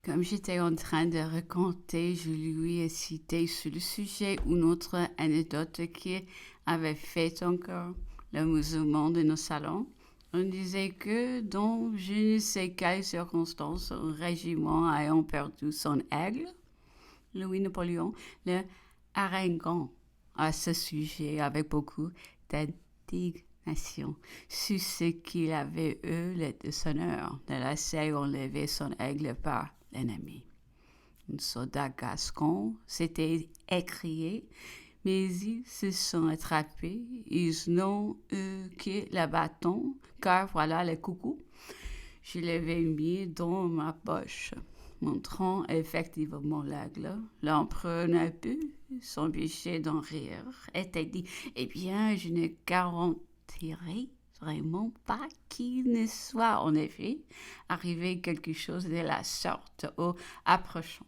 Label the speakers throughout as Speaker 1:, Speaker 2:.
Speaker 1: Comme j'étais en train de raconter, je lui ai cité sur le sujet une autre anecdote qui avait fait encore le musulman de nos salons. On disait que dans je ne sais quelle circonstance, un régiment ayant perdu son aigle, Louis-Napoléon, le haranguant à ce sujet avec beaucoup d'indignation sur ce qu'il avait eu le déshonneur de laisser enlever son aigle par l'ennemi. Un soldat gascon s'était écrié, mais ils se sont attrapés. Ils n'ont eu que le bâton, car voilà le coucou. Je l'avais mis dans ma poche, montrant effectivement l'aigle. L'empereur n'a pu s'empêcher d'en rire et t'a dit, eh bien, je ne garantirai vraiment pas qu'il ne soit en effet arrivé quelque chose de la sorte au approchant.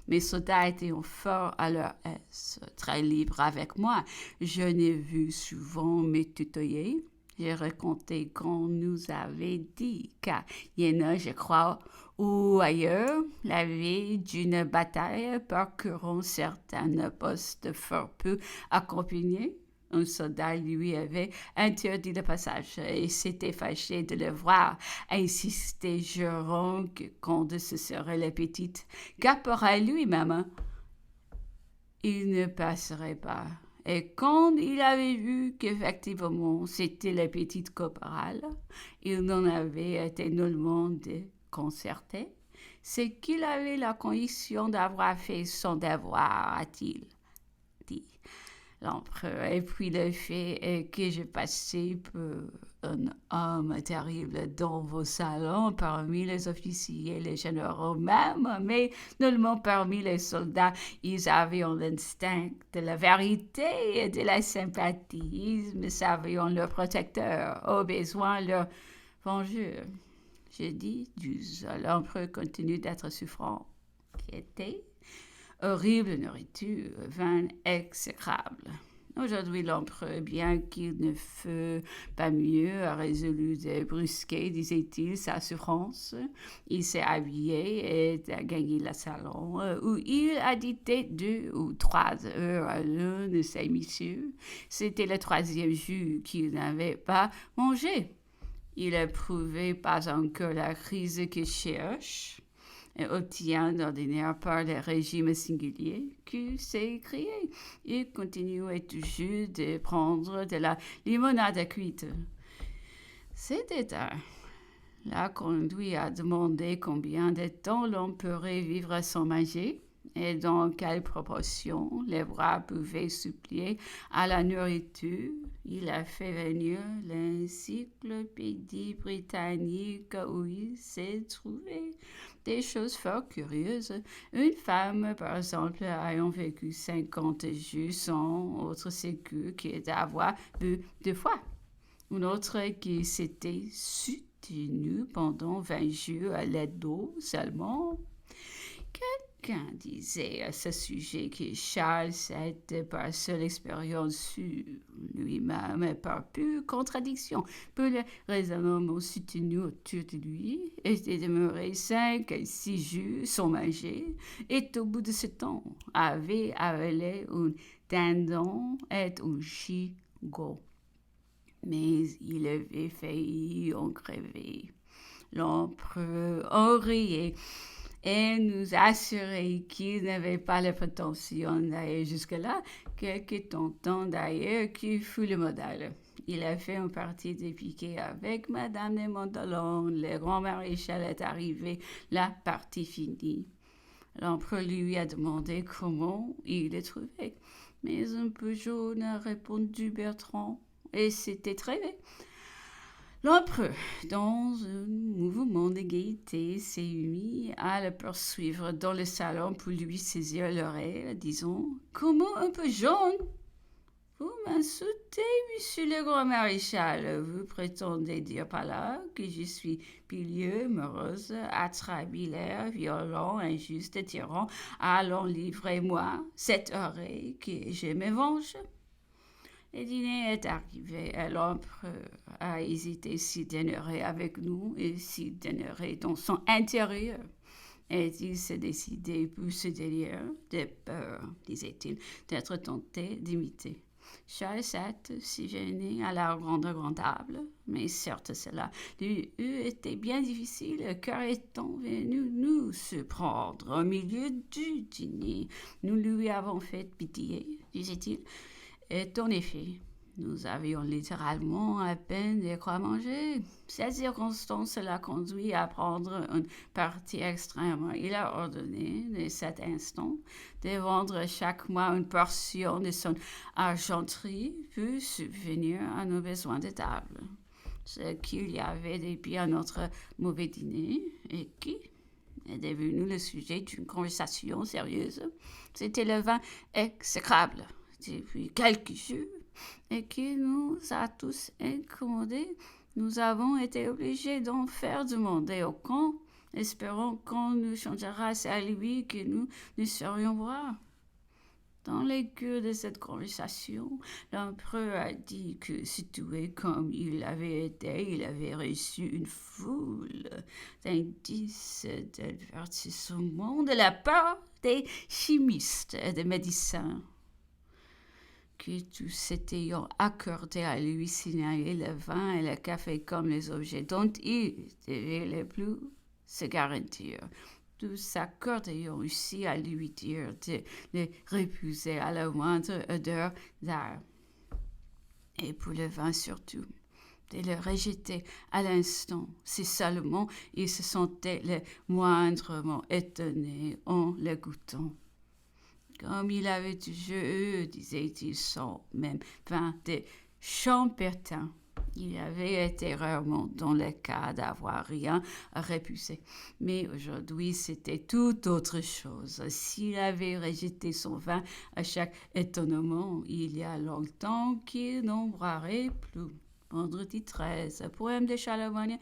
Speaker 1: Mes soldats étaient fort à leur aise, très libres avec moi. Je n'ai vu souvent me tutoyer. J'ai raconté qu'on nous avait dit qu'à Iéna, je crois, ou ailleurs, la veille d'une bataille, procurant certains postes fort peu accompagnés, un soldat lui avait interdit le passage et s'était fâché de le voir insister, jurant que quand ce serait la petite caporal lui-même, il ne passerait pas. Et quand il avait vu qu'effectivement c'était la petite caporale, il n'en avait été nullement déconcerté. C'est qu'il avait la conviction d'avoir fait son devoir, a-t-il dit l'empereur. Et puis le fait est que j'ai passé pour un homme terrible dans vos salons, parmi les officiers, les généraux même, mais nullement parmi les soldats. Ils avaient l'instinct de la vérité et de la sympathie. Ils savaient leur protecteur, au besoin leur vengeur. J'ai dit, l'empereur continue d'être souffrant, qui était horrible nourriture, vin exécrable. Aujourd'hui, l'empereur, bien qu'il ne fût pas mieux, a résolu de brusquer, disait-il, sa souffrance. Il s'est habillé et a gagné le salon, où il a dicté 2 ou 3 heures à l'un de ses messieurs. C'était le troisième jour qu'il n'avait pas mangé. Il éprouvait pas encore la crise qu'il cherche et obtient d'ordinaire par les régimes singuliers qu'il s'est créé. Il continuait toujours de prendre de la limonade cuite. Cet état l'a conduit à demander combien de temps l'on pourrait vivre sans manger et dans quelle proportion les bras pouvaient supplier à la nourriture. Il a fait venir l'encyclopédie britannique où il s'est trouvé des choses fort curieuses. Une femme, par exemple, ayant vécu 50 jours sans autre sécu que d'avoir bu 2 fois. Une autre qui s'était soutenue pendant 20 jours à l'aide d'eau seulement. Quelqu'un disait à ce sujet que Charles était par seule expérience sur lui-même et par pure contradiction. Peu le raisonnement soutenu autour de lui était demeuré 5 à 6 jours sans manger et au bout de ce temps avait avalé un dindon et un gigot. Mais il avait failli en crever. L'empereur en riait et nous assurait qu'il n'avait pas la prétention d'aller jusque-là, quelque temps d'ailleurs qui fut le modèle. Il a fait un parti de piquet avec Madame de Montalon, le grand maréchal est arrivé, la partie finie. L'empereur lui a demandé comment il le trouvait, mais un peu jaune a répondu Bertrand, et c'était très bien. L'empereur, dans un mouvement de gaieté, s'est mis à le poursuivre dans le salon pour lui saisir l'oreille, disant « Comment un peu jaune ?» Vous m'insultez, monsieur le grand maréchal. Vous prétendez dire par là que je suis bilieux, morose, atrabilaire, violent, injuste, tyran. Allons, livrez-moi cette oreille que je me venge. Le dîner est arrivé et l'empereur a hésité s'il dînerait avec nous et s'il dînerait dans son intérieur. Et il s'est décidé pour ce délire de peur, disait-il, d'être tenté d'imiter. Charisette, si gêné, à la grande table, mais certes cela lui eût été bien difficile, car étant venu nous surprendre au milieu du dîner, nous lui avons fait pitié, disait-il, et en effet, nous avions littéralement à peine de quoi manger. Cette circonstance l'a conduit à prendre une partie extrême. Il a ordonné, de cet instant, de vendre chaque mois une portion de son argenterie pour subvenir à nos besoins de table. Ce qu'il y avait de pire à notre mauvais dîner, et qui est devenu le sujet d'une conversation sérieuse, c'était le vin exécrable depuis quelques jours et qui nous a tous incommodés. Nous avons été obligés d'en faire demander au camp, espérant qu'on nous changera à lui que nous serions boire. Dans les cœurs de cette conversation, l'empereur a dit que, situé comme il avait été, il avait reçu une foule d'indices d'avertissement de la part des chimistes et des médecins, que tous ayant accordé à lui signaler le vin et le café comme les objets dont il devait le plus se garantir. Tous accordent ayant réussi à lui dire de le refuser à la moindre odeur d'art. Et pour le vin surtout, de le rejeter à l'instant, si seulement il se sentait le moindrement étonné en le goûtant. Comme il avait toujours eu, disait-il, son même vin de Chambertin. Il avait été rarement dans le cas d'avoir rien à refuser. Mais aujourd'hui, c'était tout autre chose. S'il avait rejeté son vin à chaque étonnement, il y a longtemps qu'il n'en boirait plus. Vendredi 13, poème de Charlemagne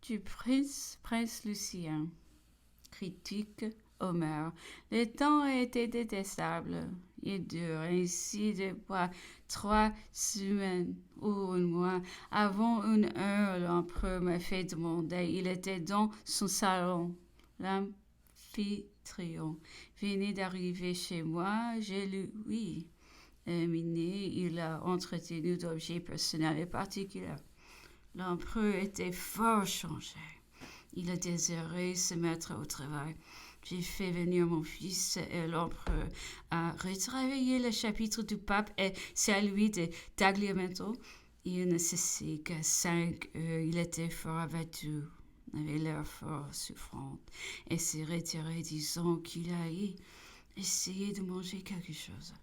Speaker 1: du prince Lucien. Critique Homère. Le temps était détestable. Il dure ainsi depuis 3 semaines ou un mois. Avant 1 heure, l'empereur m'a fait demander. Il était dans son salon. L'amphitryon venait d'arriver chez moi. Je lui amené. Il a entretenu d'objets personnels et particuliers. L'empereur était fort changé. Il a désiré se mettre au travail. J'ai fait venir mon fils et l'empereur a retravaillé le chapitre du pape et celui de Tagliamento. Il ne cessait qu'à 5 heures. Il était fort abattu, avait l'air fort souffrant et s'est retiré disant qu'il allait essayer de manger quelque chose.